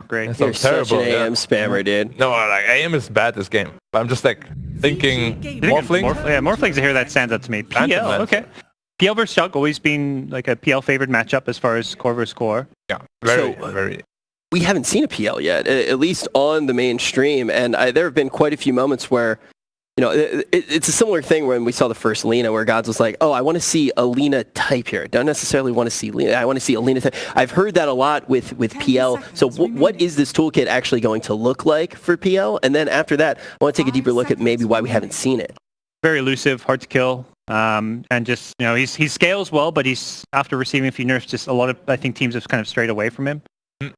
great. It's You're terrible. such an AM spammer, dude. No, like AM is bad this game. But I'm just like thinking Morphling. Morphling's here that stands out to me. PL, okay. PL versus Chug always been like a PL favored matchup as far as core versus core. Yeah, very. We haven't seen a PL yet, at least on the mainstream, and there have been quite a few moments where, you know, it's a similar thing when we saw the first Lina, where Gods was like, oh, I want to see a Lina type here. I don't necessarily want to see Lina. I want to see a Lina type. I've heard that a lot with PL. So what is this toolkit actually going to look like for PL? And then after that, I want to take a deeper look at maybe why we haven't seen it. Very elusive, hard to kill, and just, you know, he scales well, but he's, after receiving a few nerfs, just a lot of, I think, teams have kind of strayed away from him.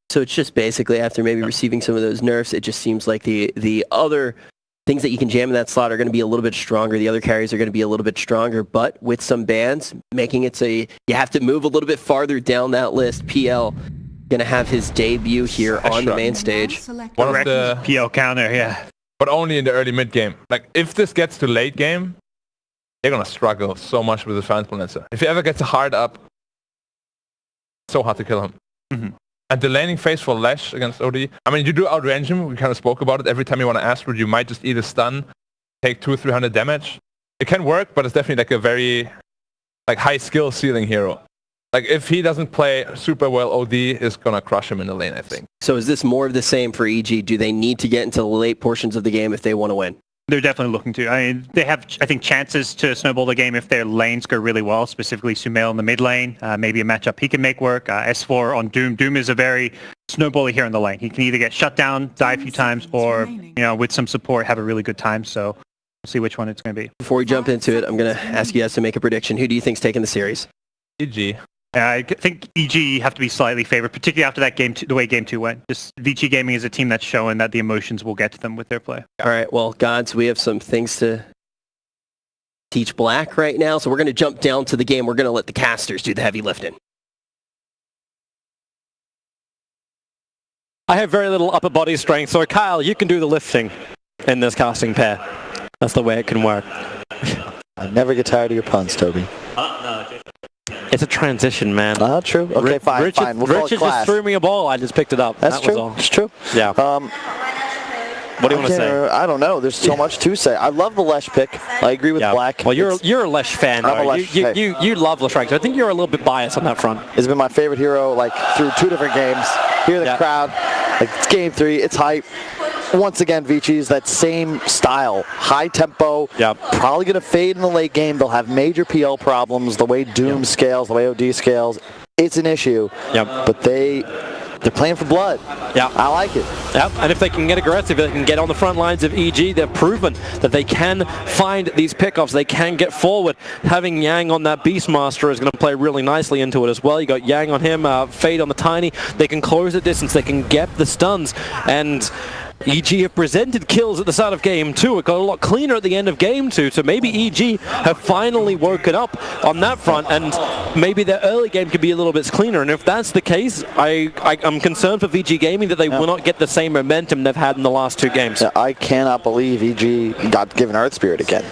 So it's just basically after maybe receiving some of those nerfs, it just seems like the other things that you can jam in that slot are going to be a little bit stronger. The other carries are going to be a little bit stronger, but with some bans, making it so you have to move a little bit farther down that list. PL going to have his debut here on the main stage. One of the PL counter, yeah. But only in the early mid game. Like, if this gets to late game, they're going to struggle so much with the Transbalancer. If he ever gets a hard up, it's so hard to kill him. Mm-hmm. And the laning phase for Lash against OD, I mean, you do outrange him. We kind of spoke about it. Every time you want to Astrid, you might just either stun, take 200 or 300 damage. It can work, but it's definitely like a very high skill ceiling hero. Like, if he doesn't play super well, OD is going to crush him in the lane, I think. So is this more of the same for EG? Do they need to get into the late portions of the game if they want to win? They're definitely looking to. I mean, they have, I think, chances to snowball the game if their lanes go really well, specifically Sumail in the mid lane. Maybe a matchup he can make work. S4 on Doom. Doom is a very snowbally here in the lane. He can either get shut down, die a few times, or, you know, with some support, have a really good time. So we'll see which one it's going to be. Before we jump into it, I'm going to ask you guys to make a prediction. Who do you think's taking the series? EG. I think EG have to be slightly favored, particularly after that game, the way Game 2 went. Just ViCi Gaming is a team that's showing that the emotions will get to them with their play. All right, well, Gods, we have some things to teach Black right now, so we're going to jump down to the game. We're going to let the casters do the heavy lifting. I have very little upper body strength, so Kyle, you can do the lifting in this casting pair. That's the way it can work. I never get tired of your puns, Toby. It's a transition, man. True. Okay, fine. Richard We'll call it class. just threw me a ball. I just picked it up. That's that true. Was all. It's true. Yeah. What do you want to say? I don't know. There's so much to say. I love the Lesh pick. I agree with Black. Well, you're a Lesh fan. I'm a Lesh fan. You love Lesh Rank. So I think you're a little bit biased on that front. It's been my favorite hero like through 2 different games. Hear the crowd. Like, it's game 3. It's hype. Once again, ViCi's that same style, high tempo, probably going to fade in the late game. They'll have major PL problems, the way Doom scales, the way OD scales. It's an issue, but they're playing for blood. Yeah, I like it. Yep, and if they can get aggressive, if they can get on the front lines of EG, they've proven that they can find these pickoffs. They can get forward. Having Yang on that Beastmaster is going to play really nicely into it as well. You got Yang on him, Fade on the Tiny. They can close the distance. They can get the stuns, and EG have presented kills at the start of Game 2. It got a lot cleaner at the end of Game 2, so maybe EG have finally woken up on that front, and maybe their early game could be a little bit cleaner. And if that's the case, I'm concerned for ViCi Gaming that they will not get the same momentum they've had in the last 2 games. Yeah, I cannot believe EG got given Earth Spirit again.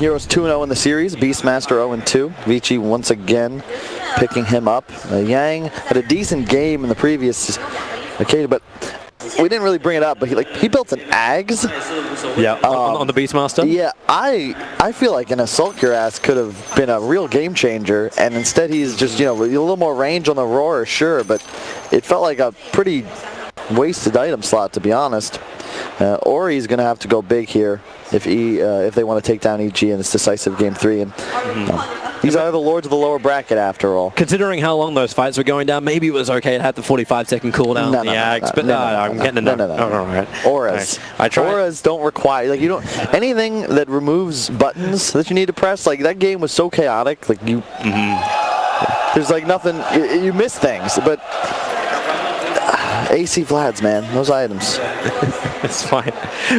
Heroes 2-0 in the series, Beastmaster 0-2. ViCi once again picking him up. Yang had a decent game in the previous occasion, but we didn't really bring it up, but he built an Ags. Yeah, on the Beastmaster. Yeah, I feel like an Assault Cuirass could have been a real game changer, and instead he's just, a little more range on the Roar, sure, but it felt like a pretty wasted item slot, to be honest. Ori's going to have to go big here if they want to take down EG in this decisive Game 3. And these are the lords of the lower bracket, after all. Considering how long those fights were going down, maybe it was okay to have the 45-second cooldown. I'm getting enough. No. Auras. Auras don't require, you don't, anything that removes buttons that you need to press, that game was so chaotic, there's nothing, you miss things, but AC Vlads, man, those items. It's fine.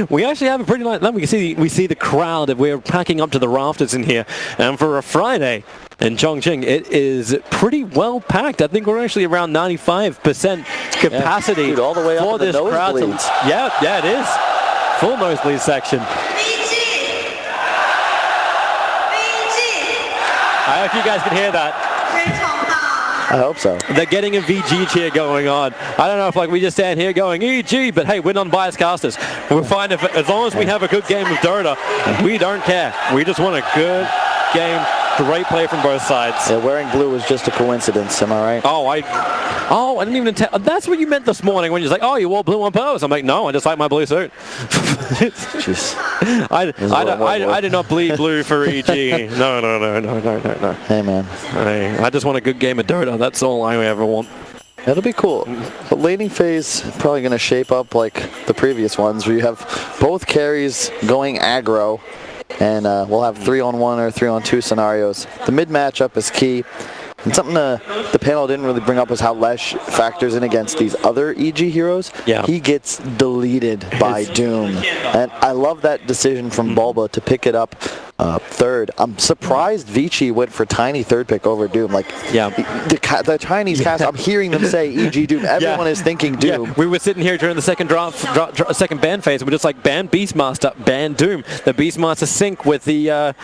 We actually have a pretty nice. We see the crowd. We're packing up to the rafters in here, and for a Friday in Chongqing, it is pretty well packed. I think we're actually around 95% capacity dude, all the way up for to the this crowd. Yeah, it is full nosebleed section. I hope you guys can hear that. I hope so. They're getting a VG cheer going on. I don't know if like we just stand here going EG, but hey, we're non-biased casters. We're fine if as long as we have a good game of Dota, we don't care. We just want a good game. Great play from both sides. Yeah, wearing blue was just a coincidence, am I right? Oh, I didn't even tell. That's what you meant this morning when you're like, oh, you wore blue on purpose. I'm like, no, I just like my blue suit. Jeez. I did not bleed blue for EG. No. Hey, man. I just want a good game of Dota. That's all I ever want. It'll be cool. The laning phase probably going to shape up like the previous ones where you have both carries going aggro. And we'll have 3-on-1 or 3-on-2 scenarios. The mid matchup is key. And something the panel didn't really bring up was how Lesh factors in against these other EG heroes. Yeah. He gets deleted by Doom. And I love that decision from Bulba to pick it up third. I'm surprised ViCi went for tiny third pick over Doom. Like, yeah. the Chinese cast, I'm hearing them say EG Doom. Everyone is thinking Doom. Yeah. We were sitting here during the second second ban phase, and we're just like, ban Beastmaster, ban Doom. The Beastmaster sync with the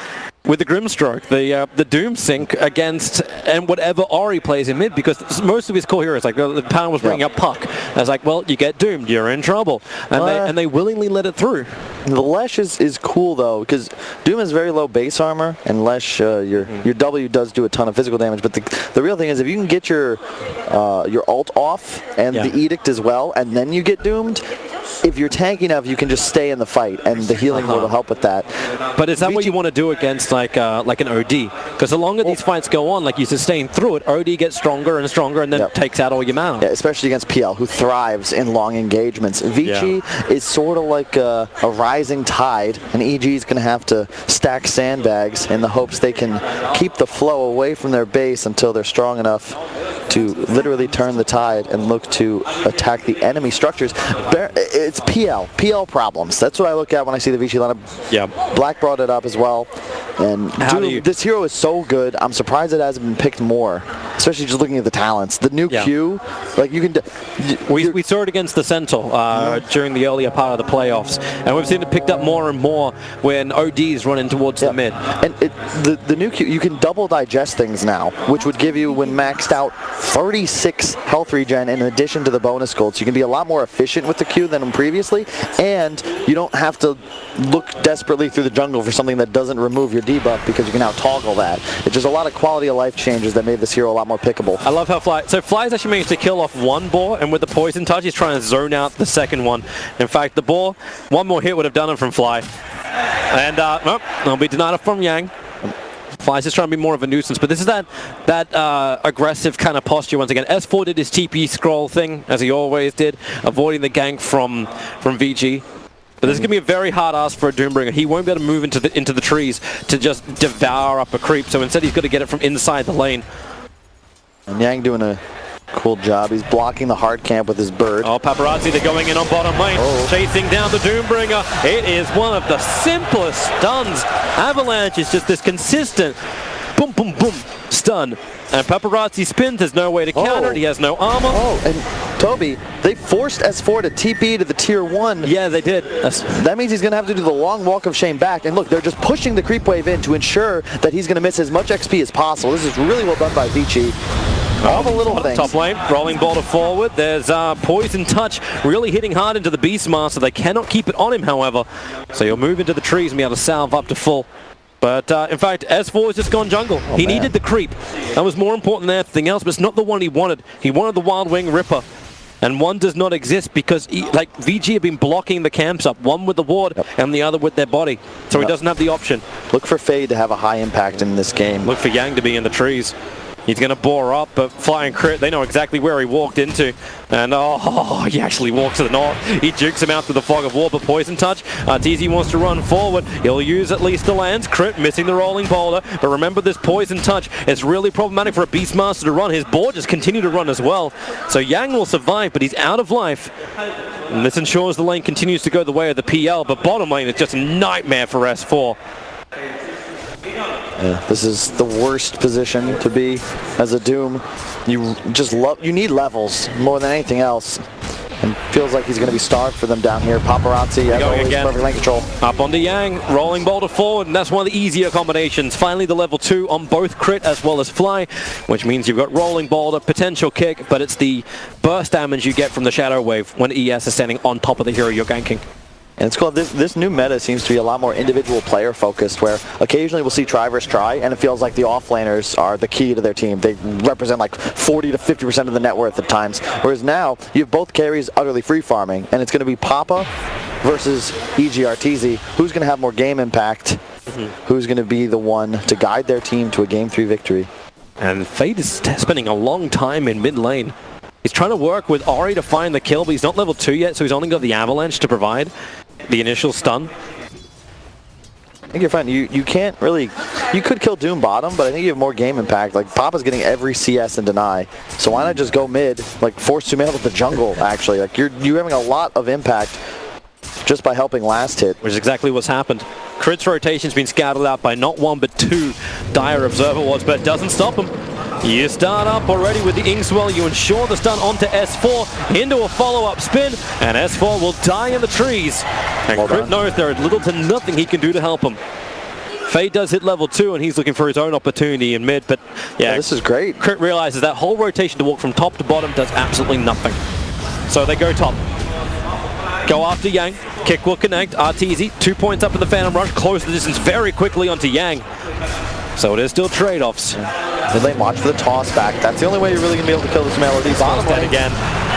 Grimstroke, the Doom sync against and whatever Ori plays in mid, because most of his core heroes, like the panel was bringing up Puck. I was like, well, you get doomed, you're in trouble, and they willingly let it through. The Lesh is cool though, because Doom is very low base armor, and Lesh your W does do a ton of physical damage. But the real thing is, if you can get your ult off and the Edict as well, and then you get doomed. If you're tanky enough, you can just stay in the fight, and the healing will help with that. But is that what you want to do against like an OD? Because the longer these fights go on, like you sustain through it, OD gets stronger and stronger, and then takes out all your mana. Yeah, especially against PL, who thrives in long engagements. ViCi is sort of like a rising tide, and EG is going to have to stack sandbags in the hopes they can keep the flow away from their base until they're strong enough to literally turn the tide and look to attack the enemy structures. It's PL problems. That's what I look at when I see the ViCi lineup. Yeah. Black brought it up as well. And this hero is so good. I'm surprised it hasn't been picked more, especially just looking at the talents. The new Q, like you can. We saw it against the Centaur during the earlier part of the playoffs, and we've seen it picked up more and more when ODs run in towards the mid. And the new Q, you can double digest things now, which would give you, when maxed out, 36 health regen in addition to the bonus gold. So you can be a lot more efficient with the Q than previously, and you don't have to look desperately through the jungle for something that doesn't remove your debuff, because you can now toggle that. It's just a lot of quality of life changes that made this hero a lot more pickable. I love how Fly's actually managed to kill off one boar, and with the poison touch he's trying to zone out the second one. In fact, the boar, one more hit would have done it from Fly. And it'll be denied from Yang. Fly's just trying to be more of a nuisance, but this is that aggressive kind of posture once again. S4 did his TP scroll thing, as he always did, avoiding the gank from VG. But this is going to be a very hard ask for a Doombringer. He won't be able to move into the trees to just devour up a creep, so instead he's got to get it from inside the lane. And Yang doing a cool job. He's blocking the hard camp with his bird. Oh, Paparazzi, they're going in on bottom lane, chasing down the Doombringer. It is one of the simplest stuns. Avalanche is just this consistent boom, boom, boom stun. And Paparazzi spins, there's no way to counter it, he has no armor. And Toby, they forced S4 to TP to the tier 1. Yeah, they did. That means he's going to have to do the long walk of shame back. And look, they're just pushing the creep wave in to ensure that he's going to miss as much XP as possible. This is really well done by ViCi. All the little things. Top lane, rolling boulder forward. There's Poison Touch really hitting hard into the Beastmaster. They cannot keep it on him, however. So he'll move into the trees and be able to salve up to full. But in fact, S4 has just gone jungle. He needed the creep. That was more important than anything else, but it's not the one he wanted. He wanted the Wild Wing Ripper. And one does not exist because VG have been blocking the camps up, one with the ward and the other with their body. So he doesn't have the option. Look for Fade to have a high impact in this game. Look for Yang to be in the trees. He's going to bore up, but Fly and Crit, they know exactly where he walked into. And he actually walks to the north. He jukes him out through the fog of war, but Poison Touch. TZ wants to run forward. He'll use at least the lands. Crit missing the rolling boulder. But remember, this Poison Touch is really problematic for a Beastmaster to run. His board just continue to run as well. So Yang will survive, but he's out of life. And this ensures the lane continues to go the way of the PL, but bottom lane is just a nightmare for S4. This is the worst position to be as a Doom. You need levels more than anything else. And feels like he's going to be starved for them down here. Paparazzi, as always, perfect lane control. Up onto Yang, rolling boulder forward, and that's one of the easier combinations. Finally, the level 2 on both crit as well as fly, which means you've got rolling boulder, potential kick, but it's the burst damage you get from the shadow wave when ES is standing on top of the hero you're ganking. And it's cool. This new meta seems to be a lot more individual player focused, where occasionally we'll see try versus try, and it feels like the offlaners are the key to their team. They represent like 40 to 50% of the net worth at times. Whereas now you have both carries utterly free farming, and it's going to be Papa versus EGRTZ. Who's going to have more game impact? Who's going to be the one to guide their team to a Game 3 victory? And Fade is spending a long time in mid lane. He's trying to work with Ori to find the kill, but he's not level 2 yet, so he's only got the Avalanche to provide the initial stun. I think you're fine. You can't really... You could kill Doom bottom, but I think you have more game impact. Like, Papa's getting every CS and deny. So why not just go mid? Like, force Sumail to the jungle, actually. Like, you're having a lot of impact just by helping last hit. Which is exactly what's happened. Crit's rotation's been scouted out by not 1 but 2 Dire Observer Wards, but it doesn't stop him. You start up already with the Inkswell, you ensure the stun onto S4, into a follow-up spin, and S4 will die in the trees. And Crit knows there is little to nothing he can do to help him. Fade does hit level 2, and he's looking for his own opportunity in mid, but yeah, this is great. Crit realizes that whole rotation to walk from top to bottom does absolutely nothing. So they go top. Go after Yang, kick will connect, RTZ, 2 points up in the Phantom Rush, close the distance very quickly onto Yang. So it is still trade-offs. Mid lane, watch for the toss back. That's the only way you're really going to be able to kill this Melody. Bottom lane again.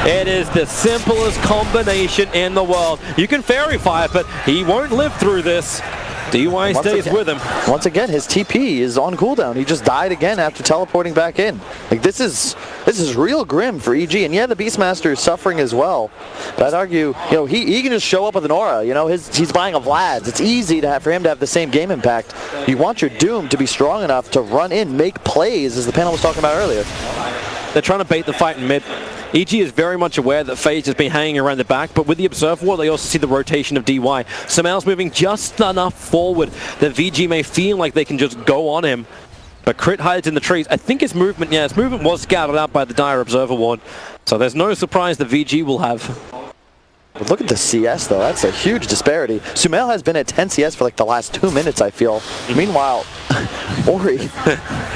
It is the simplest combination in the world. You can fairy fire, but he won't live through this. DY stays with him. Once again, his TP is on cooldown. He just died again after teleporting back in. Like, this is real grim for EG. And yeah, the Beastmaster is suffering as well. But I'd argue, you know, he can just show up with an aura. You know, he's buying a Vlad's. It's easy for him to have the same game impact. You want your Doom to be strong enough to run in, make plays, as the panel was talking about earlier. They're trying to bait the fight in mid. EG is very much aware that Phage has been hanging around the back, but with the Observer Ward, they also see the rotation of DY. Sumail's moving just enough forward that VG may feel like they can just go on him. But Crit hides in the trees. I think his movement was scouted out by the Dire Observer Ward. So there's no surprise that VG will have. But look at the CS, though. That's a huge disparity. Sumail has been at 10 CS for like the last 2 minutes, I feel. Meanwhile, Ori,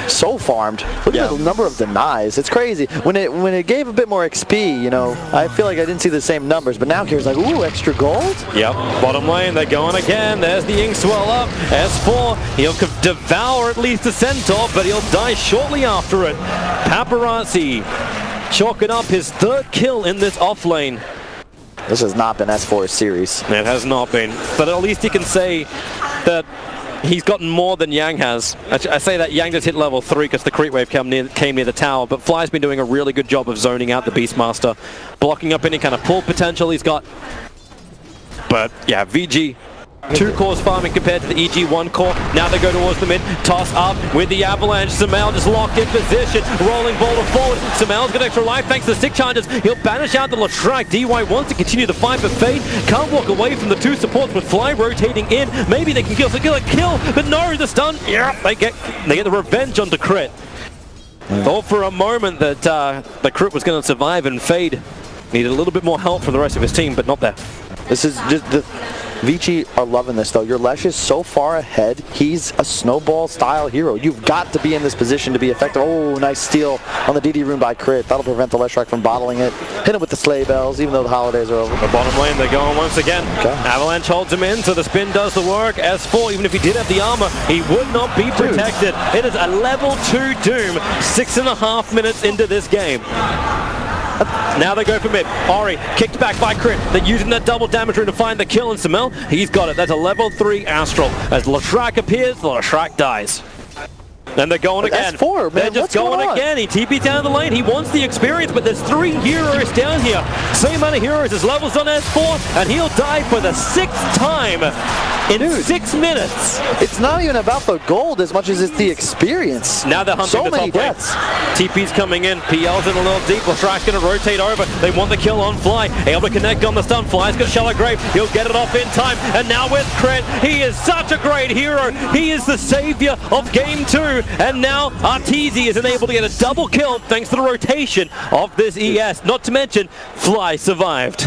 so farmed. Look at the number of denies. It's crazy. When it gave a bit more XP, you know, I feel like I didn't see the same numbers. But now Kira's like, ooh, extra gold? Yep. Bottom lane, they're going again. There's the Inkswell up. S4, he'll devour at least a Centaur, but he'll die shortly after it. Paparazzi chalking up his 3rd kill in this off lane. This has not been S4's series. It has not been. But at least he can say that he's gotten more than Yang has. I say that Yang just hit level 3 because the creep wave came near the tower, but Fly's been doing a really good job of zoning out the Beastmaster, blocking up any kind of pull potential he's got. But yeah, VG, 2 cores farming compared to the EG 1 core. Now they go towards the mid, toss up with the Avalanche. Sumail just locked in position, rolling boulder forward. Sumail's got extra life thanks to the stick charges. He'll banish out the Latrak. DY wants to continue the fight, but Fade can't walk away from the 2 supports with Fly rotating in. Maybe they can get a kill, but no, the stun. Yeah, they get the revenge onto Crit. Thought for a moment that the Crit was going to survive, and Fade needed a little bit more help from the rest of his team, but not there. This is just the... ViCi are loving this, though. Your Lesh is so far ahead. He's a snowball-style hero. You've got to be in this position to be effective. Oh, nice steal on the DD rune by Crit. That'll prevent the Leshrac from bottling it. Hit him with the sleigh bells, even though the holidays are over. The bottom lane, they're going once again. Okay. Avalanche holds him in, so the spin does the work. S4, even if he did have the armor, he would not be protected. It is a level 2 Doom, 6.5 minutes into this game. Now they go for mid. Ori kicked back by Crit. They're using that double damage rune to find the kill, and Sumail, he's got it. That's a level 3 Astral. As Latrak appears, the Latrak dies. Then they're going again. S4, man, they're just going again. He TP'd down the lane. He wants the experience, but there's 3 heroes down here. Same amount of heroes as levels on S4, and he'll die for the 6th time. in 6 minutes. It's not even about the gold as much as it's the experience. Now they're hunting so the many top lane. deaths. TP's coming in. PL's in a little deep. Leshrack's going to rotate over. They want the kill on Fly. Able to connect on the stun. Fly's got Shallow Grave. He'll get it off in time. And now with Cred, he is such a great hero. He is the savior of game 2. And now Arteezy is able to get a double kill thanks to the rotation of this ES. Not to mention, Fly survived.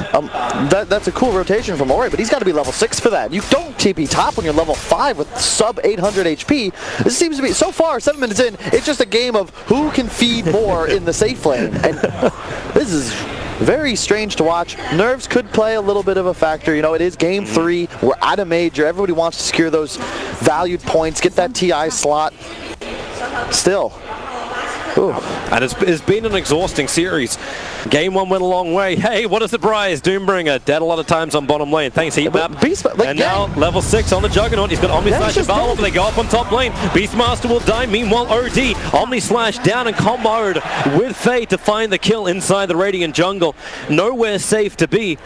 That's a cool rotation from Ori, but he's got to be level 6 for that. You don't TP top when you're level 5 with sub 800 HP. This seems to be, so far, 7 minutes in, it's just a game of who can feed more in the safe lane. And this is very strange to watch. Nerves could play a little bit of a factor. You know, it is game 3. We're at a major. Everybody wants to secure those valued points, get that TI slot. Still. Ooh. And it's been an exhausting series. Game 1 went a long way. Hey, what a surprise. Doombringer dead a lot of times on bottom lane. Thanks, Heatmap. And now level 6 on the Juggernaut. He's got Omni Slash available. They go up on top lane. Beastmaster will die. Meanwhile, OD, Omni Slash down and comboed with Faye to find the kill inside the Radiant jungle. Nowhere safe to be.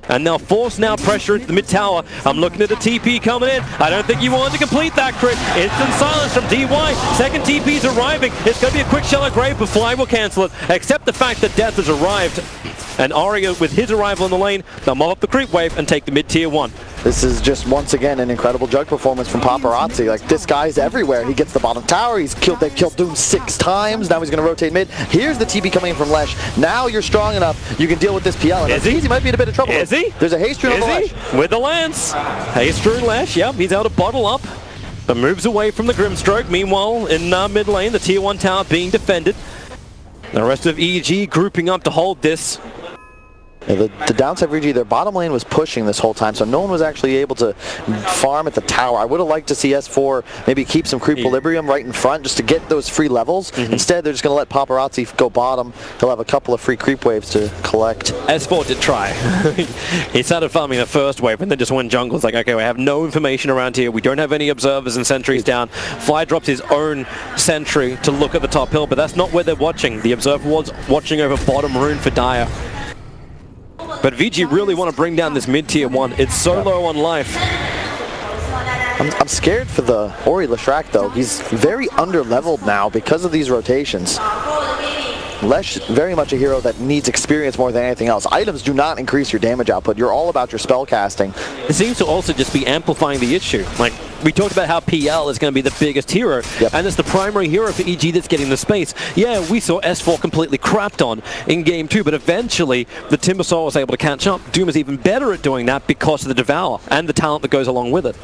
And they'll force now pressure into the mid tower. I'm looking at the TP coming in. I don't think you wanted to complete that crit. Instant silence from DY. Second TP's arriving. It's going to be a quick Shallow Grave, but Fly will cancel it. Except the fact that Death has arrived. And Aria, with his arrival in the lane, they'll mob up the creep wave and take the mid tier 1. This is just once again an incredible jug performance from Paparazzi. Like, this guy's everywhere. He gets the bottom tower. They've killed Doom 6 times. Now he's going to rotate mid. Here's the TP coming in from Lesh. Now you're strong enough. You can deal with this PL. And he might be in a bit of trouble. Is he? There's a haste rune on the Lesh. With the lance. Haste rune Lesh. Yep, he's able to bottle up. But moves away from the Grimstroke. Meanwhile, in mid lane, the tier 1 tower being defended. The rest of EG grouping up to hold this. Yeah, the downside for EG, their bottom lane was pushing this whole time, so no one was actually able to farm at the tower. I would have liked to see S4 maybe keep some Creequilibrium right in front just to get those free levels. Instead, they're just going to let Paparazzi go bottom. He'll have a couple of free creep waves to collect. S4 did try. He started farming the first wave and then just went jungle. It's like, okay, we have no information around here. We don't have any observers and sentries down. Fly drops his own sentry to look at the top hill, but that's not where they're watching. The observer was watching over bottom rune for Dire. But ViCi really want to bring down this mid-tier 1. It's so low on life. I'm scared for the Ori Leshrack, though. He's very under-leveled now because of these rotations. Lesh, very much a hero that needs experience more than anything else. Items do not increase your damage output. You're all about your spell casting. It seems to also just be amplifying the issue. Like, we talked about how PL is going to be the biggest hero, and it's the primary hero for EG that's getting the space. Yeah, we saw S4 completely crapped on in game 2, but eventually the Timbersaw was able to catch up. Doom is even better at doing that because of the Devour and the talent that goes along with it.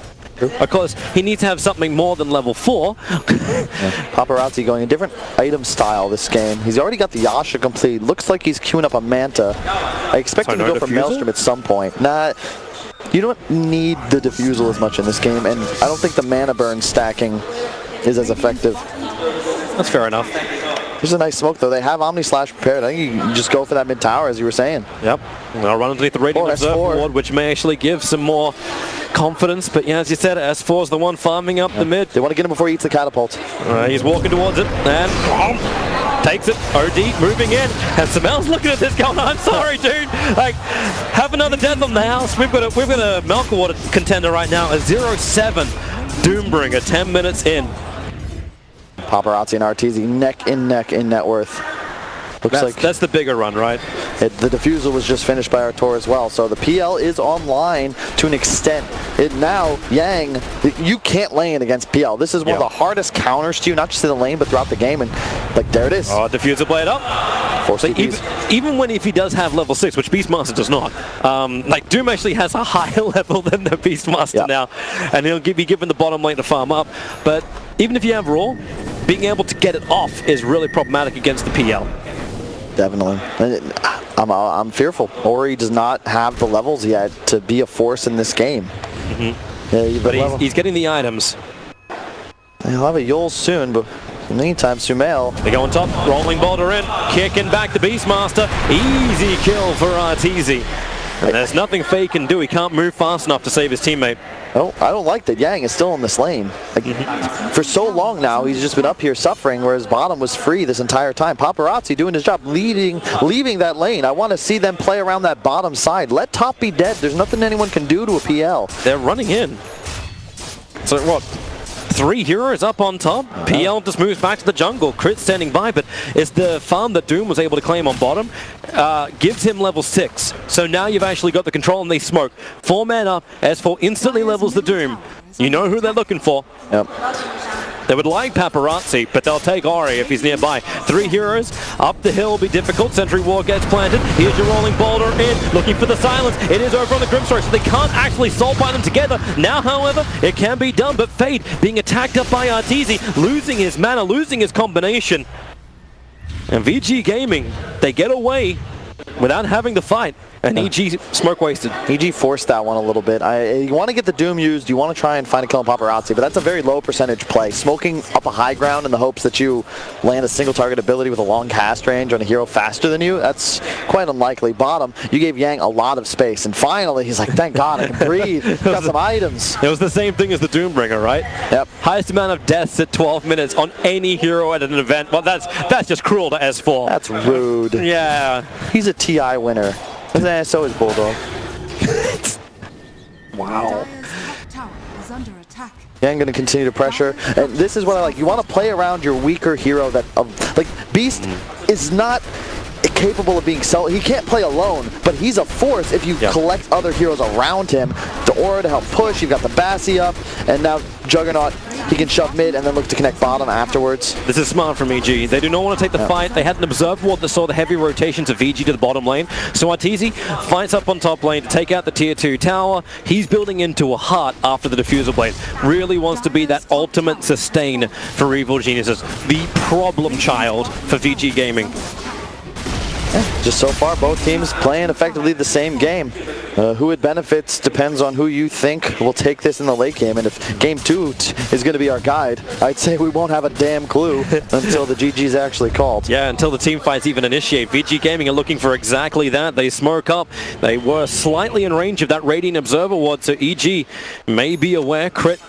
Of course, he needs to have something more than level 4. Paparazzi going a different item style this game. He's already got the Yasha complete. Looks like he's queuing up a Manta. I expect him to go for Maelstrom at some point. Nah, you don't need the Diffusal as much in this game, and I don't think the mana burn stacking is as effective. That's fair enough. There's a nice smoke, though. They have Omni Slash prepared. I think you can just go for that mid tower, as you were saying. Yep. I'll run underneath the Radiant Observer ward, which may actually give some more confidence. But yeah, as you said, S4 is the one farming up the mid. They want to get him before he eats the catapult. He's walking towards it, and takes it. OD moving in. And Samel's looking at this going, I'm sorry, dude. Like, have another death on the house. We've got a Melka Water contender right now, a 0-7 Doombringer, 10 minutes in. Paparazzi and Arteezy neck in net worth. That's the bigger run, right? The Diffusal was just finished by Artur as well, so the PL is online to an extent. Now, Yang, you can't lane against PL. This is one of the hardest counters to you, not just in the lane, but throughout the game, and like, there it is. Oh, Diffuser blade up. So even if he does have level 6, which Beastmaster does not, like, Doom actually has a higher level than the Beastmaster now, and he'll be given the bottom lane to farm up, but even if you have Raw, being able to get it off is really problematic against the PL. Definitely. I'm fearful. Ori does not have the levels yet to be a force in this game. Yeah, but he's getting the items. He'll have a Yule soon, but in the meantime, Sumail. They go on top, rolling boulder in, kicking back the Beastmaster. Easy kill for Arteezy. And there's nothing Faye can do. He can't move fast enough to save his teammate. Oh, I don't like that Yang is still in this lane. Like, for so long now, he's just been up here suffering, whereas bottom was free this entire time. Paparazzi doing his job, leaving that lane. I want to see them play around that bottom side. Let top be dead. There's nothing anyone can do to a PL. They're running in. So what? 3 heroes up on top. PL just moves back to the jungle. Crit standing by, but it's the farm that Doom was able to claim on bottom. Gives him level 6. So now you've actually got the control and they smoke. 4 man up. S4 instantly levels the Doom. You know who they're looking for. Yep. They would like Paparazzi, but they'll take Ori if he's nearby. 3 heroes. Up the hill will be difficult. Sentry Wall gets planted. Here's your rolling boulder in. Looking for the silence. It is over on the Grimstroke, so they can't actually soul bind them together. Now, however, it can be done, but Fade being attacked up by Arteezy, losing his mana, losing his combination. And VG Gaming, they get away without having to fight. And EG smoke wasted. EG forced that one a little bit. You want to get the Doom used, you want to try and find a kill on Paparazzi, but that's a very low percentage play. Smoking up a high ground in the hopes that you land a single target ability with a long cast range on a hero faster than you, that's quite unlikely. Bottom, you gave Yang a lot of space, and finally he's like, thank God I can breathe. Got some items. It was the same thing as the Doombringer, right? Yep. Highest amount of deaths at 12 minutes on any hero at an event. Well, that's just cruel to S4. That's rude. Yeah. He's a TI winner. So is Bulldog. Wow. Yang gonna continue to pressure, and this is what I like. You want to play around your weaker hero. Like Beast is not capable of being he can't play alone, but he's a force if you collect other heroes around him. The aura to help push. You've got the Bassi up, and now Juggernaut. He can shove mid and then look to connect bottom afterwards. This is smart from EG. They do not want to take the fight. They had an observed ward that saw the heavy rotations of VG to the bottom lane. So Arteezy fights up on top lane to take out the tier 2 tower. He's building into a heart after the diffuser blade. Really wants to be that ultimate sustain for Evil Geniuses. The problem child for VG Gaming. Just so far, both teams playing effectively the same game. Who it benefits depends on who you think will take this in the late game. And if game 2 is going to be our guide, I'd say we won't have a damn clue until the GG's actually called. Yeah, until the team fights even initiate. VG Gaming are looking for exactly that. They smoke up. They were slightly in range of that Radiant Observer ward, so EG may be aware. Crit,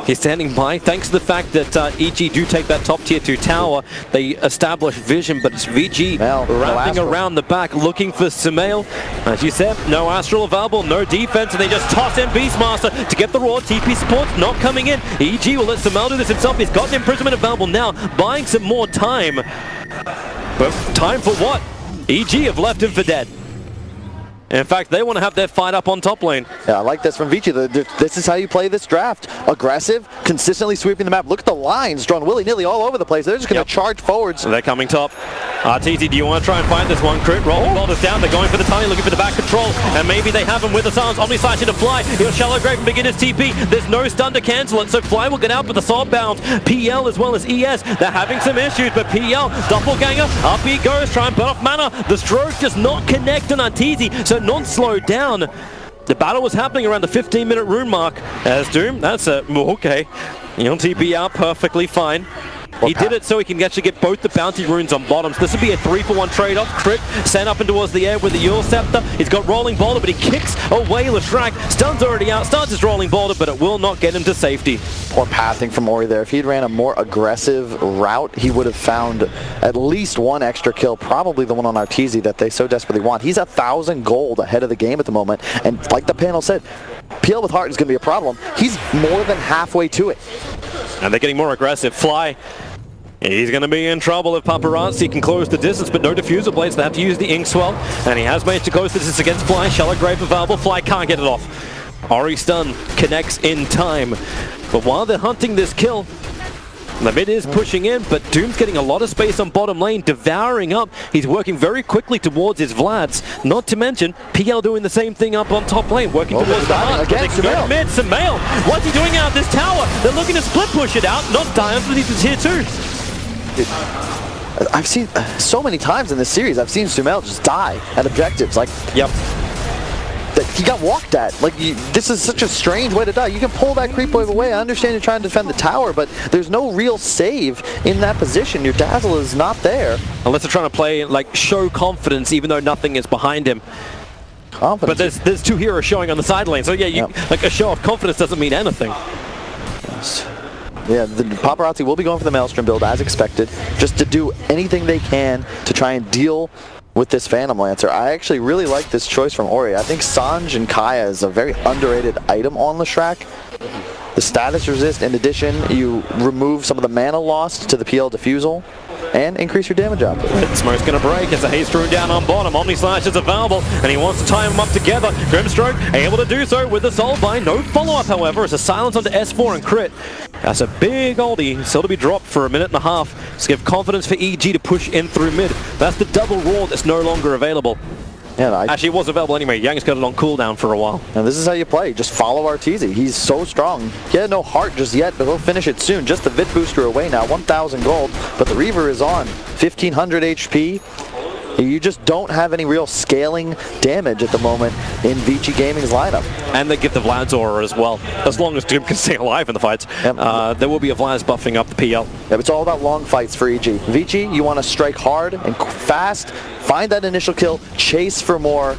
he's standing by. Thanks to the fact that EG do take that top tier 2 tower, they establish vision, but it's VG wrapping around the back, looking for Sumail. As you said, no Astral available, no defense, and they just toss in Beastmaster to get the raw. TP support's not coming in. EG will let Sumail do this himself. He's got an imprisonment available now, buying some more time. But time for what? EG have left him for dead. In fact, they want to have their fight up on top lane. Yeah, I like this from ViCi. This is how you play this draft. Aggressive, consistently sweeping the map. Look at the lines drawn willy-nilly all over the place. They're just going to charge forwards. So they're coming top. Arteezy, do you want to try and find this one? Crit, rolling boulders down. They're going for the tiny, looking for the back control. And maybe they have him with the silence. Omnislash to Fly. He'll Shallow Grave and begin his TP. There's no stun to cancel it, so Fly will get out with the sword bound. PL as well as ES, they're having some issues, but PL, doppelganger, up he goes, try and put off mana. The stroke does not connect on Arteezy, so not slowed down. The battle was happening around the 15-minute rune mark. As Doom, that's okay. He'll TP out perfectly fine. He did it so he can actually get both the bounty runes on bottom. So this would be a 3-for-1 trade-off. Crit sent up and towards the air with the Yule Scepter. He's got Rolling Boulder, but he kicks away Leshrac. Stun's already out. Starts his Rolling Boulder, but it will not get him to safety. Poor pathing from Ori there. If he'd ran a more aggressive route, he would have found at least one extra kill, probably the one on Arteezy that they so desperately want. He's 1,000 gold ahead of the game at the moment, and like the panel said, PL with Heart is going to be a problem. He's more than halfway to it. And they're getting more aggressive. Fly. He's going to be in trouble if Paparazzi can close the distance, but no diffuser blades. They have to use the Inkswell, and he has managed to close the distance against Fly. Shallow Grave available. Fly can't get it off. Ori stun connects in time. But while they're hunting this kill, the mid is pushing in, but Doom's getting a lot of space on bottom lane, devouring up. He's working very quickly towards his Vlads. Not to mention, PL doing the same thing up on top lane, working towards the heart. Again, Sumail. Mid, Sumail. What's he doing out of this tower? They're looking to split push it out, not die until he's tier 2. I've seen so many times in this series, I've seen Sumail just die at objectives. Like, he got walked at. Like, this is such a strange way to die. You can pull that creep wave away. I understand you're trying to defend the tower, but there's no real save in that position. Your Dazzle is not there. Unless they're trying to play, like, show confidence, even though nothing is behind him. Confidence. But there's two heroes showing on the side lane, so yeah, like a show of confidence doesn't mean anything. Yes. Yeah, the Paparazzi will be going for the Maelstrom build as expected, just to do anything they can to try and deal with this Phantom Lancer. I actually really like this choice from Ori. I think Sanj and Kaya is a very underrated item on Leshrac. the status resist. In addition, you remove some of the mana lost to the PL Diffusal and increase your damage output. Smoke's going to break as the haze thrown down on bottom. Omni Slash is available, and he wants to tie them up together. Grimstroke able to do so with the Soul Bind. No follow-up, however, as a silence onto S4 and crit. That's a big oldie, still to be dropped for a minute and a half. To give confidence for EG to push in through mid. That's the double roar that's no longer available. Yeah, Actually, it was available anyway. Yang's got it on cooldown for a while. And this is how you play. Just follow Arteezy. He's so strong. He had no heart just yet, but he'll finish it soon. Just the Vit Booster away now. 1,000 gold, but the Reaver is on. 1,500 HP. You just don't have any real scaling damage at the moment in ViCi Gaming's lineup. And they give the Vlad's aura as well. As long as Doom can stay alive in the fights, there will be a Vlad's buffing up the PL. Yeah, it's all about long fights for EG. ViCi, you want to strike hard and fast, find that initial kill, chase for more.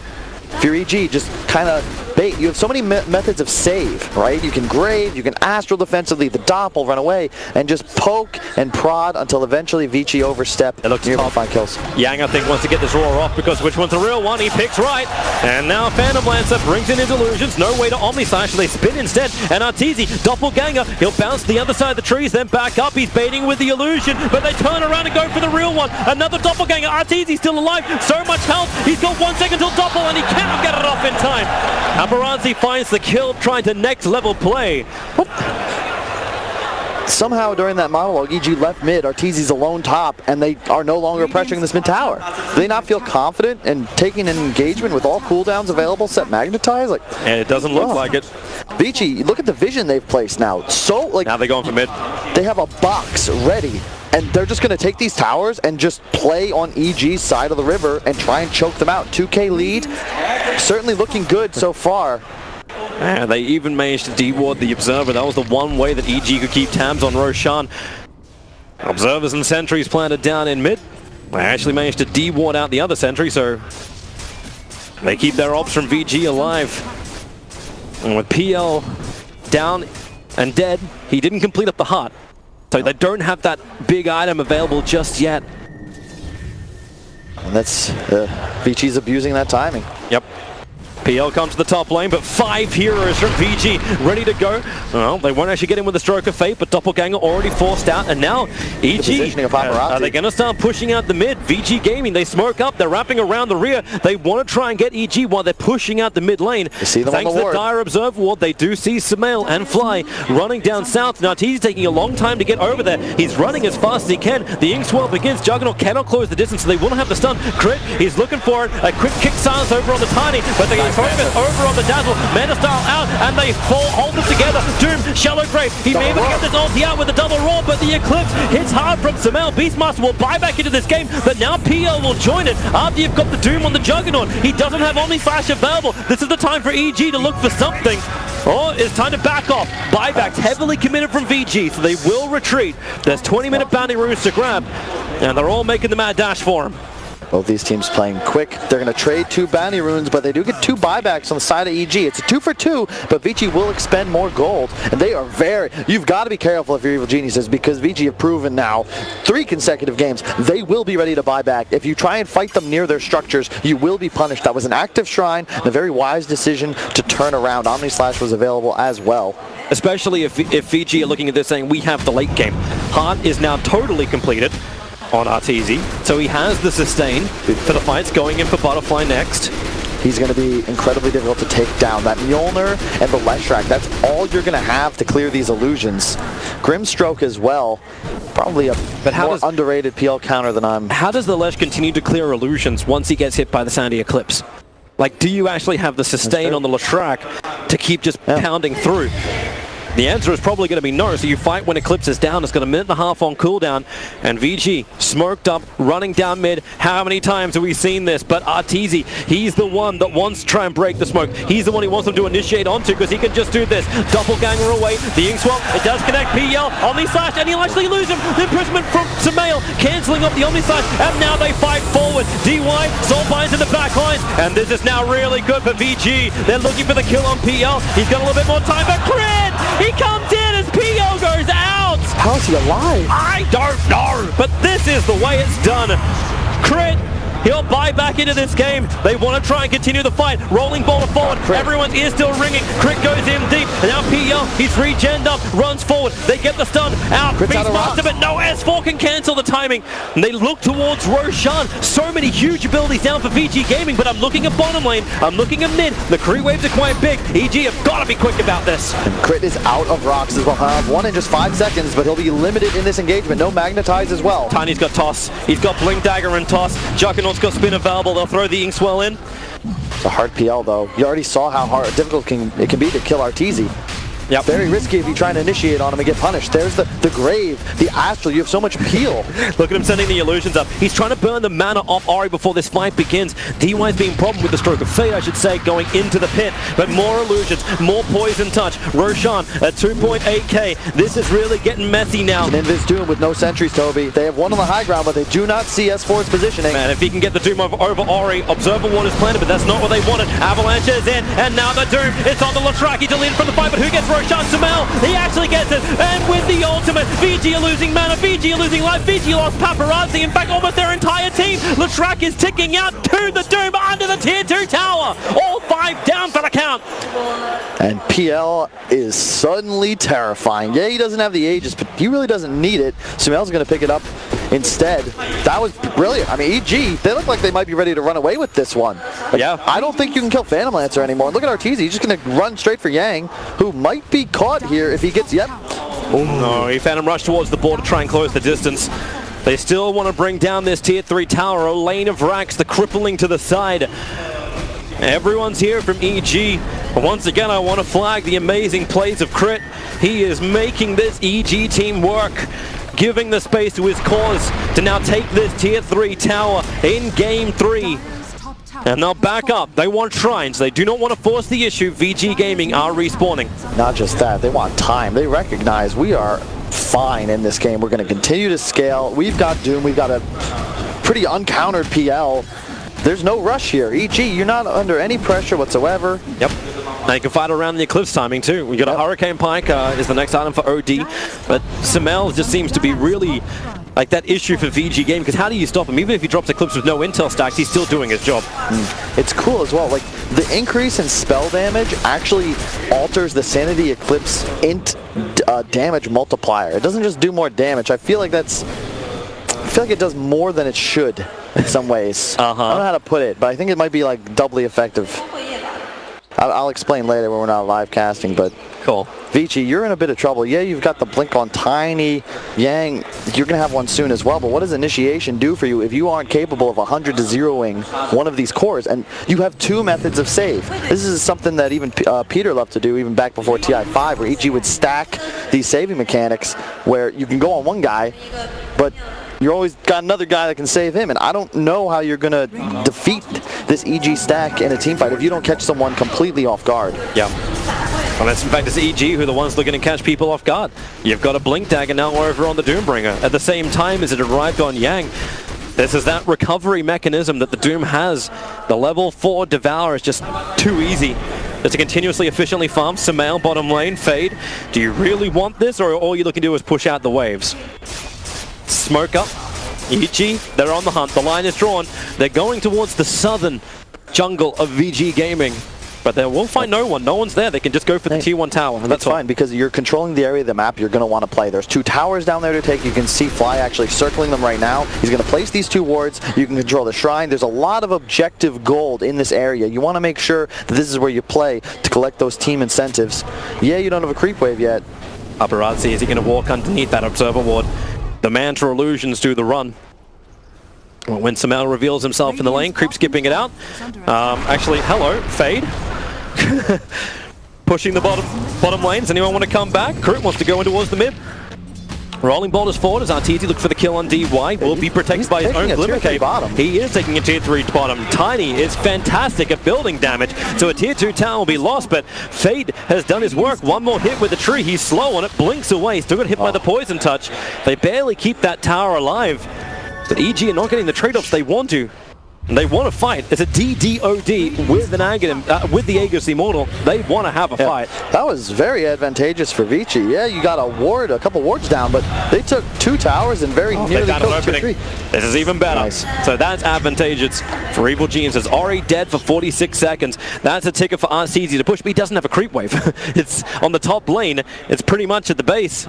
If you're EG, just kind of bait. You have so many methods of save, right? You can grave, you can astral defensively, the Doppel run away, and just poke and prod until eventually ViCi overstep. It looks and you're tough. gonna find kills. Yang, I think, wants to get this roar off because which one's the real one? He picks right. And now Phantom Lancer brings in his illusions. No way to Omni Slash. They spin instead. And Arteezy, Doppelganger, he'll bounce to the other side of the trees, then back up. He's baiting with the illusion, but they turn around and go for the real one. Another Doppelganger. Arteezy's still alive. So much health. He's got 1 second till Doppel, and he cannot get it off in time. Aberranzi finds the kill, trying to next level play. Somehow during that monologue, EG left mid, Arteezy's alone top, and they are no longer pressuring this mid tower. Do they not feel confident in taking an engagement with all cooldowns available, set magnetized? Like, And it doesn't look like it. ViCi, look at the vision they've placed now. So, like, Now they're going for mid. they have a box ready, and they're just going to take these towers and just play on EG's side of the river and try and choke them out. 2K lead, certainly looking good so far. And they even managed to deward the Observer. That was the one way that EG could keep tabs on Roshan. Observers and sentries planted down in mid. They actually managed to deward out the other sentry, so they keep their ops from VG alive. And with PL down and dead, he didn't complete up the heart. So they don't have that big item available just yet. And that's, ViCi's abusing that timing. Yep. PL comes to the top lane, but 5 heroes from VG ready to go. Well, they won't actually get in with the Stroke of Fate, but Doppelganger already forced out, and now EG, positioning of Paparazzi. are they going to start pushing out the mid? VG Gaming, they smoke up, they're wrapping around the rear. They want to try and get EG while they're pushing out the mid lane. You see them Thanks on the to ward. the Dire Observe ward, they do see Sumail and Fly running down south. Now he's taking a long time to get over there. He's running as fast as he can. The ink swell begins. Juggernaut cannot close the distance, so they will have the stun. Crit, he's looking for it. A quick kick silence over on the Tiny, but they get focused over on the Dazzle. Mana Style out, and they hold it together. Doom, Shallow Grave. He may be able to get this ulti out with a double roar, but the Eclipse hits hard from Sumail. Beastmaster will buy back into this game, but now PL will join it after you've got the Doom on the Juggernaut. He doesn't have Omni Slash available. This is the time for EG to look for something. Oh, it's time to back off. Buybacks heavily committed from VG, so they will retreat. There's 20-minute bounty runes to grab, and they're all making the mad dash for him. Both these teams playing quick. They're going to trade 2 bounty runes, but they do get 2 buybacks on the side of EG. It's a 2 for 2, but ViCi will expend more gold, and they are you've got to be careful if you're Evil Geniuses, because ViCi have proven now 3 consecutive games they will be ready to buy back. If you try and fight them near their structures, you will be punished. That was an active shrine and a very wise decision to turn around. Omni Slash was available as well. Especially if VG are looking at this saying, we have the late game. Heart is now totally completed on Arteezy, so he has the sustain for the fights, going in for Butterfly next. He's going to be incredibly difficult to take down. That Mjolnir and the Leshrac, that's all you're going to have to clear these illusions. Grimstroke as well, probably a more underrated PL counter than I'm... How does the Lesh continue to clear illusions once he gets hit by the Sandy Eclipse? Like, do you actually have the sustain on the Leshrac to keep just pounding through? The answer is probably going to be no, so you fight when Eclipse is down. It's got a minute and a half on cooldown, and VG smoked up, running down mid. How many times have we seen this? But Arteezy, he's the one that wants to try and break the smoke. He's the one he wants them to initiate onto, because he can just do this. Doppelganger away, the Inkswell, it does connect PL, Omni Slash, and he'll actually lose him. The imprisonment from Sumail, cancelling off the Omni Slash, and now they fight forward. DY, Soul binds in the back lines, and this is now really good for VG. They're looking for the kill on PL. He's got a little bit more time, but crit! He comes in as PL goes out! How is he alive? I don't know, but this is the way it's done. Crit He'll buy back into this game. They want to try and continue the fight. Rolling boulder forward. Everyone's ear still ringing. Crit goes in deep. And now PL, he's regened up, runs forward. They get the stun out. Beastmaster, but no, S4 can cancel the timing. And they look towards Roshan. So many huge abilities down for VG Gaming, but I'm looking at bottom lane. I'm looking at mid. The creep waves are quite big. EG have got to be quick about this. And Crit is out of rocks as well. One in just 5 seconds, but he'll be limited in this engagement. No magnetize as well. Tiny's got toss. He's got blink dagger and toss. Juggernaut's got spin available. They'll throw the Inkswell in. It's a hard PL though. You already saw how difficult it can be to kill Arteezy. Yep. Very risky if you try to initiate on him and get punished. There's the Grave, the Astral. You have so much peel. Look at him sending the illusions up. He's trying to burn the mana off Ori before this fight begins. DY's being problem with the stroke of fate, I should say, going into the pit. But more illusions, more poison touch. Roshan at 2.8k. This is really getting messy now. An Invis Doom with no sentries, Toby. They have one on the high ground, but they do not see S4's positioning. Man, if he can get the Doom over Ori, Observer Ward is planted, but that's not what they wanted. Avalanche is in, and now the Doom. It's on the Latraki to lead from the fight, but who gets Roshan? Sumail, he actually gets it, and with the ultimate, VG are losing mana, VG are losing life, VG lost Paparazzi, in fact almost their entire team. Latrak is ticking out to the Doom under the tier 2 tower. All 5 down for the count. And PL is suddenly terrifying. Yeah, he doesn't have the Aegis, but he really doesn't need it. Sumail's going to pick it up instead. That was brilliant. I mean, EG, they look like they might be ready to run away with this one. Like, yeah. I don't think you can kill Phantom Lancer anymore. Look at Arteezy. He's just going to run straight for Yang, who might be caught here if he gets, yep. Oh no, he found him rush towards the board to try and close the distance. They still want to bring down this tier 3 tower. A lane of racks, the crippling to the side. Everyone's here from EG. Once again, I want to flag the amazing plays of Crit. He is making this EG team work, giving the space to his cause to now take this tier 3 tower in game 3. And they'll back up. They want shrines. They do not want to force the issue. VG Gaming are respawning. Not just that, they want time. They recognize we are fine in this game. We're going to continue to scale. We've got Doom. We've got a pretty uncountered PL. There's no rush here. EG, you're not under any pressure whatsoever. Yep. Now you can fight around the Eclipse timing too. We got a Hurricane Pike is the next item for OD. But Sumail just seems to be really like that issue for VG Game, because how do you stop him? Even if he drops Eclipse with no intel stacks, he's still doing his job. It's cool as well. Like, the increase in spell damage actually alters the Sanity Eclipse int damage multiplier. It doesn't just do more damage. I feel like it does more than it should in some ways. I don't know how to put it, but I think it might be like doubly effective. I'll explain later when we're not live casting, but cool. ViCi, you're in a bit of trouble. Yeah, you've got the blink on Tiny. Yang, you're going to have one soon as well, but what does initiation do for you if you aren't capable of 100 to 0ing one of these cores? And you have 2 methods of save. This is something that even Peter loved to do, even back before TI5, where EG would stack these saving mechanics where you can go on one guy, but you always got another guy that can save him, and I don't know how you're going to defeat this EG stack in a team fight if you don't catch someone completely off guard. Yeah. Well, that's in fact it's EG who are the ones looking to catch people off guard. You've got a Blink Dagger now over on the Doombringer. At the same time as it arrived on Yang, this is that recovery mechanism that the Doom has. The level 4 Devour is just too easy. It's to continuously efficiently farm. Sumail bottom lane, Fade. Do you really want this, or all you're looking to do is push out the waves? Smoke up. EG, they're on the hunt. The line is drawn. They're going towards the southern jungle of VG Gaming. But they will find no one. No one's there. They can just go for the tier 1 tower. And that's fine, because you're controlling the area of the map you're going to want to play. There's 2 towers down there to take. You can see Fly actually circling them right now. He's going to place these 2 wards. You can control the shrine. There's a lot of objective gold in this area. You want to make sure that this is where you play to collect those team incentives. Yeah, you don't have a creep wave yet. Paparazzi, is he going to walk underneath that observer ward? The Mantra illusions do the run. When Sumail reveals himself in the lane, creep skipping it out. Actually, hello, Fade. Pushing the bottom lanes. Anyone want to come back? Crit wants to go in towards the mid. Rolling boulders forward as Arteezy looks for the kill on DY. Will be protected by his own Glimmer Cape. He is taking a tier 3 bottom. Tiny is fantastic at building damage, so a tier 2 tower will be lost, but Fade has done his work. One more hit with the tree. He's slow on it, blinks away. Still got hit by the poison touch. They barely keep that tower alive, but EG are not getting the trade-offs they want to. and they want to fight. It's a DDoD with an with the Aegis Immortal. They want to have a fight. That was very advantageous for ViCi. Yeah, you got a couple wards down, but they took 2 towers and very nearly killed 2-3. This is even better. Nice. So that's advantageous for Evil Genius. As Ori dead for 46 seconds. That's a ticket for Arteezy to push, but he doesn't have a creep wave. It's on the top lane. It's pretty much at the base.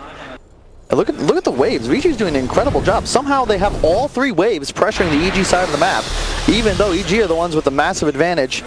Look at the waves. ViCi's doing an incredible job. Somehow they have all 3 waves pressuring the EG side of the map, even though EG are the ones with the massive advantage.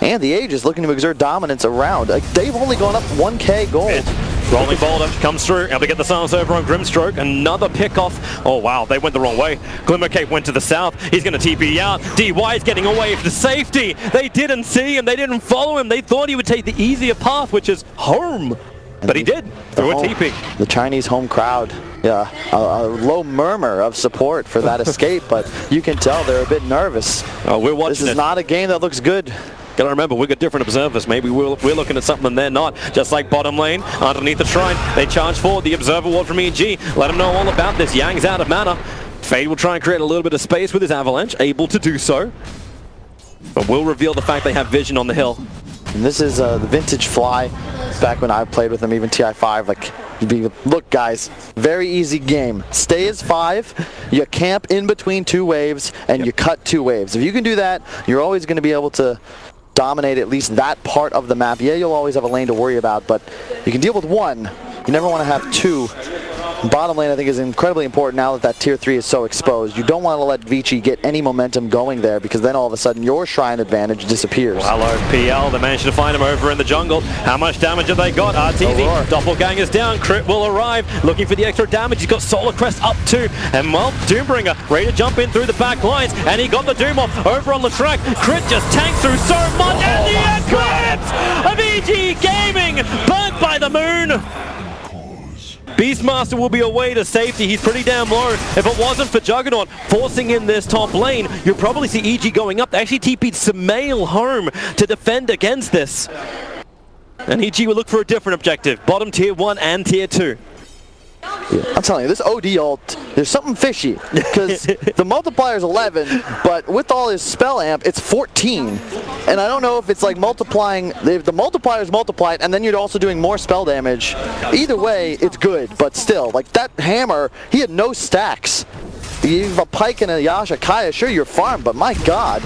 And the Aegis looking to exert dominance around. They've only gone up 1k gold. Rolling Boulder comes through, able to get the silence over on Grimstroke. Another pickoff. Oh wow, they went the wrong way. Glimmercape went to the south. He's going to TP out. DY is getting away for safety. They didn't see him. They didn't follow him. They thought he would take the easier path, which is home. But he did, through a TP. The Chinese home crowd, yeah, a low murmur of support for that escape, but you can tell they're a bit nervous. Oh, we're watching This is not a game that looks good. Gotta remember, we've got different observers. Maybe we're looking at something they're not. Just like bottom lane, underneath the shrine, they charge forward. The observer ward from EG. Let them know all about this. Yang's out of mana. Fade will try and create a little bit of space with his avalanche, able to do so. But will reveal the fact they have vision on the hill. And this is the vintage Fly. Back when I played with him, even TI5, like, look guys, very easy game. Stay as 5, you camp in between 2 waves, and you cut 2 waves. If you can do that, you're always going to be able to dominate at least that part of the map. Yeah, you'll always have a lane to worry about, but you can deal with 1. You never want to have 2. Bottom lane, I think, is incredibly important now that that tier 3 is so exposed. You don't want to let ViCi get any momentum going there, because then all of a sudden your shrine advantage disappears. Hello, PL. They managed to find him over in the jungle. How much damage have they got? Arteezy, Doppelganger's down. Crit will arrive. Looking for the extra damage. He's got Solar Crest up 2. And, well, Doombringer ready to jump in through the back lines. And he got the Doom off over on the track. Crit just tanked through so much. And the Eclipse of EG Gaming, burnt by the moon. Beastmaster will be away to safety. He's pretty damn low. If it wasn't for Juggernaut forcing in this top lane, you'll probably see EG going up. They actually TP'd Sumail home to defend against this. And EG will look for a different objective. Bottom tier 1 and tier 2. Yeah. I'm telling you, this OD ult, there's something fishy, because the multiplier is 11, but with all his spell amp, it's 14. And I don't know if it's like multiplying, if the multiplier is multiplied, and then you're also doing more spell damage. Either way, it's good, but still, like that hammer, he had no stacks. You have a Pike and a Yasha Kaya, sure you're farmed, but my god.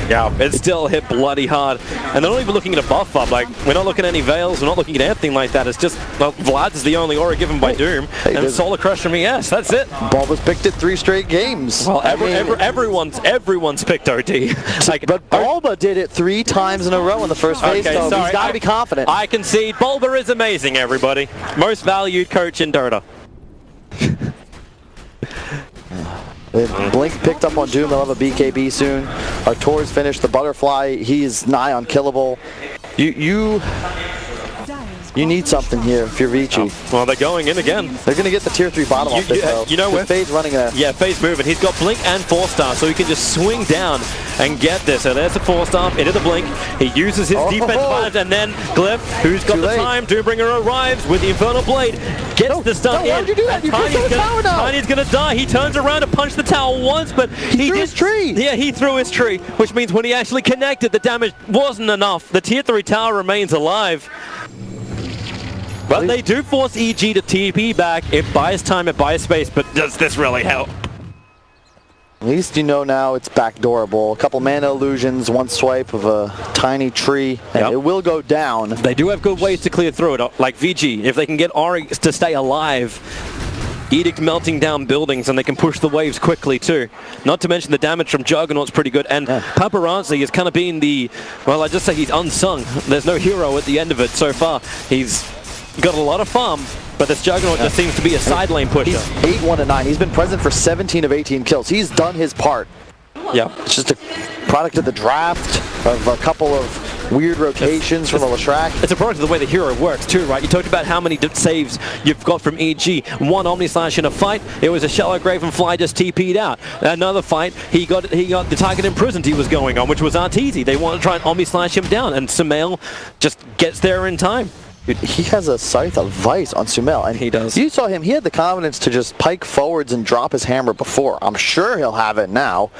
Yeah, it still hit bloody hard. And they're not even looking at a buff up. Like, we're not looking at any Veils, we're not looking at anything like that. It's just, well, Vlad's is the only aura given by Doom. And Solar Crush from ES, that's it. Bulba's picked it 3 straight games. Well, everyone's picked OD. Like, but Bulba did it 3 times in a row in the first phase, so he's got to be confident. I concede, Bulba is amazing, everybody. Most valued coach in Dota. Blink picked up on Doom, they'll have a BKB soon. Our tour's finished, the Butterfly, he's nigh on killable. You need something here if you're ViCi. Oh, well, they're going in again. They're going to get the tier 3 bottom off this though. You know what? Fade's running a... Yeah, Fade's moving. He's got Blink and 4-star, so he can just swing down and get this. So there's the 4-star into the Blink. He uses his defense advantage, and then Glyph, who's got the time, Doombringer arrives with the Infernal Blade, gets the stun in. Why'd you do that? You pushed the tower now. Tiny's going to die. He turns around to punch the tower once, but he threw his tree. Yeah, he threw his tree, which means when he actually connected, the damage wasn't enough. The tier 3 tower remains alive. But they do force EG to TP back. It buys time, it buys space, but does this really help? At least you know now it's backdoorable. A couple mana illusions, 1 swipe of a tiny tree, and it will go down. They do have good ways to clear through it, like VG. If they can get Ori to stay alive, Edict melting down buildings, and they can push the waves quickly too. Not to mention the damage from Juggernaut's pretty good, and Paparazzi has kind of been the, well, I just say he's unsung. There's no hero at the end of it so far. He's got a lot of farm, but this Juggernaut just seems to be a side lane pusher. He's 8-1-9. He's been present for 17 of 18 kills. He's done his part. Yeah. It's just a product of the draft, of a couple of weird rotations from the Leshrac. It's a product of the way the hero works too, right? You talked about how many saves you've got from EG. 1 Omni Slash in a fight, it was a Shallow Grave and Fly just TP'd out. Another fight, he got the target imprisoned he was going on, which was Arteezy. They want to try and Omni Slash him down, and Sumail just gets there in time. Dude, he has a Scythe of Vice on Sumail, and He does. You saw him. He had the confidence to just pike forwards and drop his hammer before. I'm sure he'll have it now.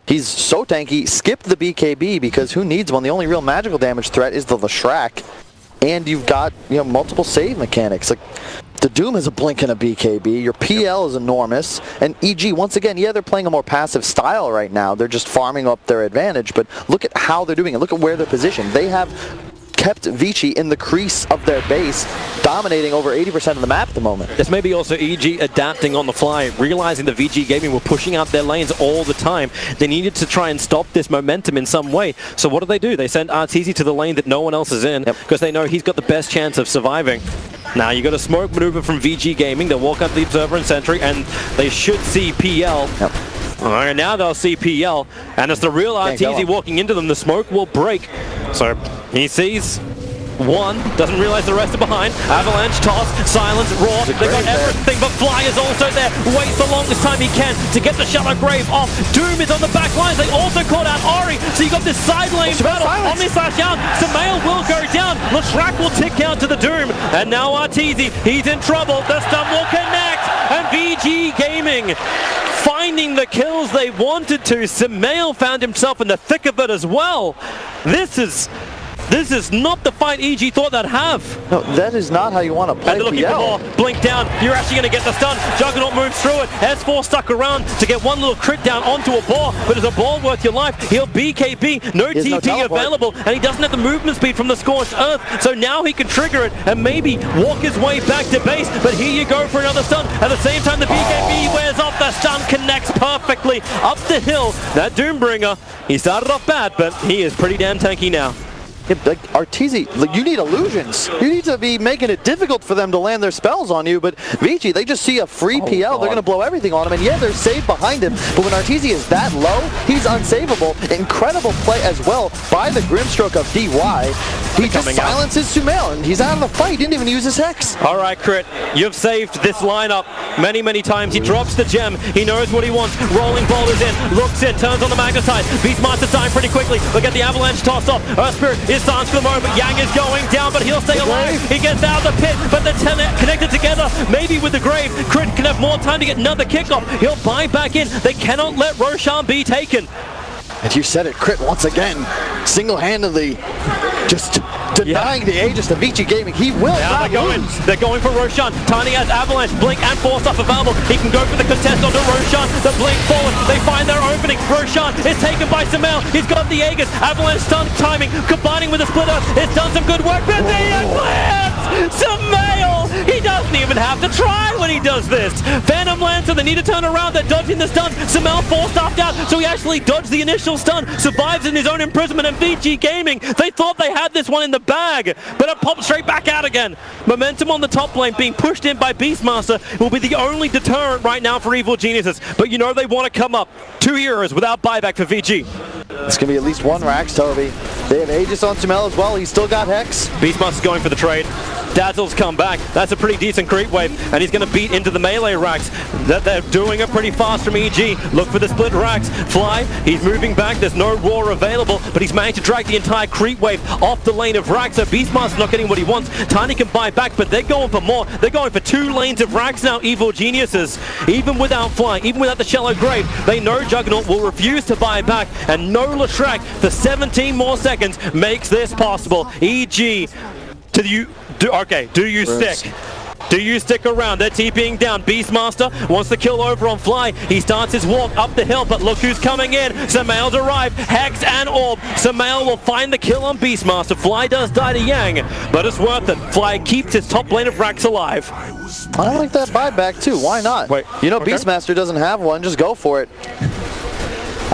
He's so tanky. Skip the BKB because who needs one? The only real magical damage threat is the Leshrac, and you've got multiple save mechanics. Like the Doom has a blink and a BKB. Your PL is enormous, and EG once again, yeah, they're playing a more passive style right now. They're just farming up their advantage, but look at how they're doing it. Look at where they're positioned. They have kept ViCi in the crease of their base, dominating over 80% of the map at the moment. This may be also EG adapting on the fly, realizing that VG Gaming were pushing out their lanes all the time. They needed to try and stop this momentum in some way. So what do? They send Arteezy to the lane that no one else is in because they know he's got the best chance of surviving. Now you got a smoke maneuver from VG Gaming. They'll walk up the Observer and Sentry, and they should see PL. Alright, now they'll see PL, and it's the real Arteezy walking into them. The smoke will break. So he sees one, doesn't realize the rest are behind. Avalanche, toss, silence, roar. They got everything, but Fly is also there. Waits the longest time he can to get the Shallow Grave off. Doom is on the back lines. They also caught out Ori. So you got this side lane battle. Omni/Young. Sumail will go down. Leshrac will tick out to the Doom. And now Arteezy, he's in trouble. The stun will connect. And VG Gaming finding the kills they wanted to. Sumail found himself in the thick of it as well. This is not the fight EG thought they'd have. No, that is not how you want to play. And they're looking for more. Blink down. You're actually going to get the stun. Juggernaut moves through it. S4 stuck around to get one little crit down onto a ball. But is a ball worth your life? He'll BKB. No TP available. And he doesn't have the movement speed from the Scorched Earth. So now he can trigger it and maybe walk his way back to base. But here you go for another stun. At the same time, the BKB wears off. The stun connects perfectly up the hill. That Doombringer, he started off bad, but he is pretty damn tanky now. Yeah, like Arteezy, like, you need illusions. You need to be making it difficult for them to land their spells on you, but ViCi, they just see a free PL, they're going to blow everything on him, and yeah, they're saved behind him, but when Arteezy is that low, he's unsavable. Incredible play as well by the Grimstroke of DY. He just silences Sumail, and he's out of the fight. He didn't even use his Hex. All right, Crit, you've saved this lineup many times. He drops the gem. He knows what he wants. Rolling boulders in, looks in, turns on the Magnetite. Beastmaster's dying pretty quickly. Look at the Avalanche toss off. Earth Spirit is silenced for the moment. Yang is going down, but he'll stay alive. He gets out of the pit, but they're connected together. Maybe with the Grave, Crit can have more time to get another kickoff. He'll buy back in. They cannot let Roshan be taken. And you said it, Crit once again, single-handedly just denying the Aegis to ViCi Gaming. He will not lose. They're going for Roshan. Tiny has Avalanche, Blink, and Force Up available. He can go for the contest onto Roshan. The Blink forward. They find their opening. Roshan is taken by Sumail. He's got the Aegis. Avalanche stun timing, combining with the Split Earth. It's done some good work. But the Eclipse! Sumail! He doesn't even have to try when he does this. Phantom Lancer, they need to turn around. They're dodging the stun. Sumail force-stuffed out, so he actually dodged the initial stun. Survives in his own imprisonment, and ViCi Gaming, they thought they had this one in the bag, but it popped straight back out again. Momentum on the top lane being pushed in by Beastmaster will be the only deterrent right now for Evil Geniuses, but you know they want to come up. 2 heroes without buyback for VG. It's going to be at least one Rax, Toby. They have Aegis on Sumail as well. He's still got Hex. Beastmaster's going for the trade. Dazzle's come back. That's a pretty decent creep wave, and he's going to beat into the melee Rax. They're doing it pretty fast from EG. Look for the split Rax. Fly, he's moving back. There's no roar available, but he's managed to drag the entire creep wave off the lane of Rax, so Beastmaster's not getting what he wants. Tiny can buy back, but they're going for more. They're going for 2 lanes of Rax now, Evil Geniuses. Even without Fly, even without the Shallow Grave, they know Juggernaut will refuse to buy back, and no Leshrac for 17 more seconds makes this possible. EG to you. Do you stick? Do you stick around? They're TPing down. Beastmaster wants to kill over on Fly. He starts his walk up the hill, but look who's coming in. Sumail's arrived. Hex and Orb. Sumail will find the kill on Beastmaster. Fly does die to Yang, but it's worth it. Fly keeps his top lane of Rax alive. I like that buyback too. Why not? Wait, you know, Beastmaster doesn't have one. Just go for it.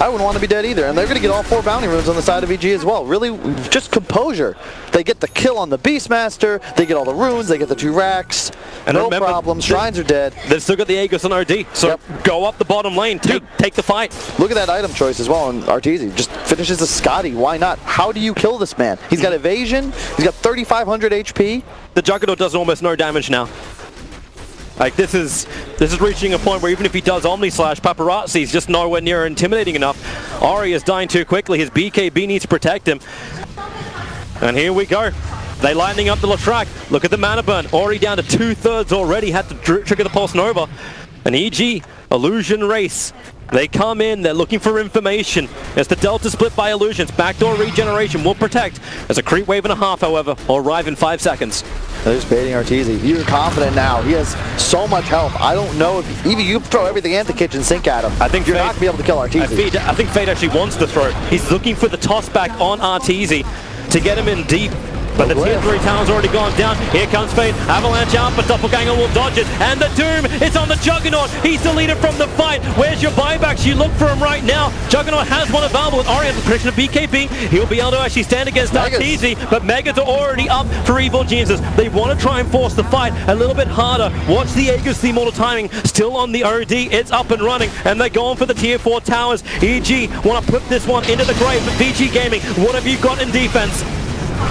I wouldn't want to be dead either, and they're going to get all 4 bounty runes on the side of EG as well. Really, just composure. They get the kill on the Beastmaster, they get all the runes, they get the 2 racks, and no problem, Shrines are dead. They've still got the Aegis on OD, so go up the bottom lane, take the fight. Look at that item choice as well, and Arteezy just finishes the Scotty, why not? How do you kill this man? He's got evasion, he's got 3,500 HP. The Juggernaut does almost no damage now. Like, this is reaching a point where even if he does Omni-Slash, Paparazzi's just nowhere near intimidating enough. Ori is dying too quickly. His BKB needs to protect him. And here we go. They lightening up the Latrak. Look at the mana burn. Already down to 2/3 already. Had to trigger the Pulse Nova. An EG, Illusion Race. They come in, they're looking for information. As the Delta split by Illusions. Backdoor regeneration will protect. There's a creep wave and a half, however. Will arrive in 5 seconds. They're just baiting Arteezy. You're confident now. He has so much health. I don't know if even you throw everything at the kitchen sink at him. I think you're Fate, not going to be able to kill Arteezy. I think Fate actually wants to throw. He's looking for the toss back on Arteezy to get him in deep. But the tier 3 tower's already gone down. Here comes Fate. Avalanche out, but Doppelganger will dodge it. And the Doom is on the Juggernaut. He's deleted from the fight. Where's your buybacks? You look for him right now. Juggernaut has one available with Oriental prediction of BKB. He'll be able to actually stand against Arteezy, but Megas are already up for Evil Geniuses. They want to try and force the fight a little bit harder. Watch the Aegis, the Immortal Timing, still on the OD. It's up and running, and they're going for the tier 4 towers. EG want to put this one into the grave. But ViCi Gaming, what have you got in defense?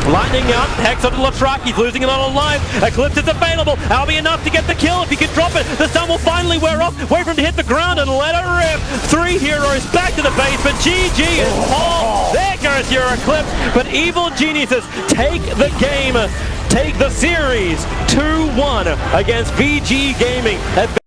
Lightning out, Hex onto Latrak, he's losing it on live. Eclipse is available, that'll be enough to get the kill if he can drop it. The stun will finally wear off, wait for him to hit the ground and let it rip. 3 heroes back to the base, but GG is all. There goes your Eclipse, but Evil Geniuses take the game, take the series 2-1 against VG Gaming.